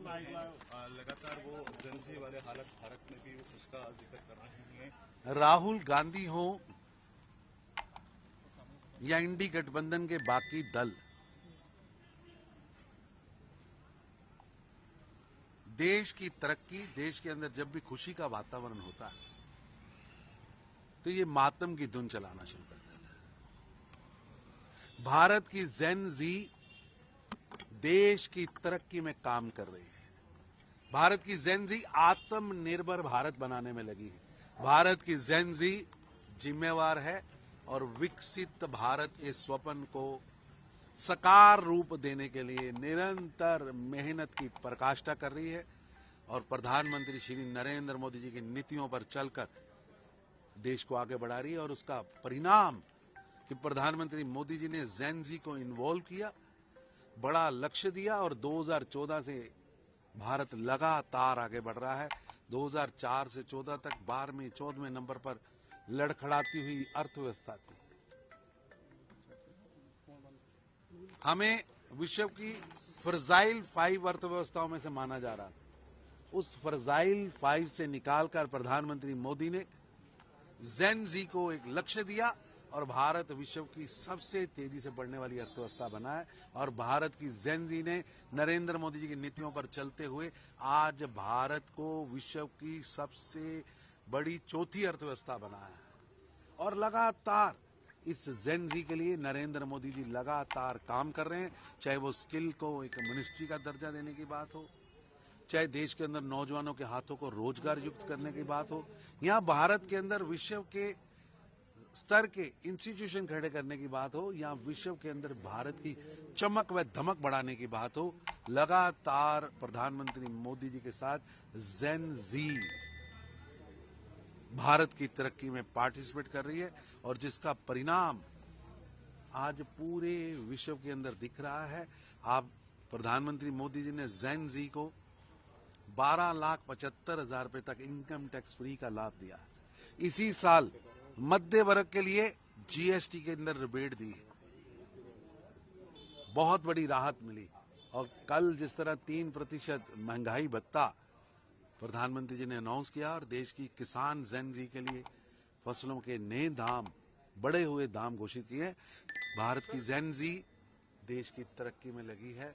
लगातार वो जनसी वाले हालत भारत में भी उसका जिक्र कर रहे हैं। राहुल गांधी हो या इंडी गठबंधन के बाकी दल, देश की तरक्की, देश के अंदर जब भी खुशी का वातावरण होता है तो ये मातम की धुन चलाना शुरू कर देता है। भारत की जेन जी देश की तरक्की में काम कर रही है। भारत की जेन जी आत्मनिर्भर भारत बनाने में लगी है। भारत की जेन जी जिम्मेवार है और विकसित भारत के स्वप्न को साकार रूप देने के लिए निरंतर मेहनत की पराकाष्ठा कर रही है और प्रधानमंत्री श्री नरेंद्र मोदी जी की नीतियों पर चलकर देश को आगे बढ़ा रही है। और उसका परिणाम कि प्रधानमंत्री मोदी जी ने जेन जी को इन्वॉल्व किया, बड़ा लक्ष्य दिया और 2014 से भारत लगातार आगे बढ़ रहा है। 2004 से 14 तक 12वें 14वें नंबर पर लड़खड़ाती हुई अर्थव्यवस्था थी। हमें विश्व की फर्जाइल 5 अर्थव्यवस्थाओं में से माना जा रहा था। उस फर्जाइल 5 से निकालकर प्रधानमंत्री मोदी ने जेन जी को एक लक्ष्य दिया और भारत विश्व की सबसे तेजी से बढ़ने वाली अर्थव्यवस्था बना है। और भारत की जेन जी ने नरेंद्र मोदी जी की नीतियों पर चलते हुए आज भारत को विश्व की सबसे बड़ी चौथी अर्थव्यवस्था बनाया है। और लगातार इस जेन जी के लिए नरेंद्र मोदी जी लगातार काम कर रहे हैं, चाहे वो स्किल को एक मिनिस्ट्री का दर्जा देने की बात हो, चाहे देश के अंदर नौजवानों के हाथों को रोजगार युक्त करने की बात हो, या भारत के अंदर विश्व के स्तर के इंस्टीट्यूशन खड़े करने की बात हो, या विश्व के अंदर भारत की चमक व धमक बढ़ाने की बात हो। लगातार प्रधानमंत्री मोदी जी के साथ जेन जी भारत की तरक्की में पार्टिसिपेट कर रही है और जिसका परिणाम आज पूरे विश्व के अंदर दिख रहा है। आप प्रधानमंत्री मोदी जी ने जेन जी को 12,75,000 रुपए तक इनकम टैक्स फ्री का लाभ दिया। इसी साल मध्य वर्ग के लिए जीएसटी के अंदर रिबेट दी, बहुत बड़ी राहत मिली। और कल जिस तरह 3% महंगाई भत्ता प्रधानमंत्री जी ने अनाउंस किया और देश की किसान जेन जी के लिए फसलों के नए दाम, बढ़े हुए दाम घोषित किए। भारत की जेन जी देश की तरक्की में लगी है।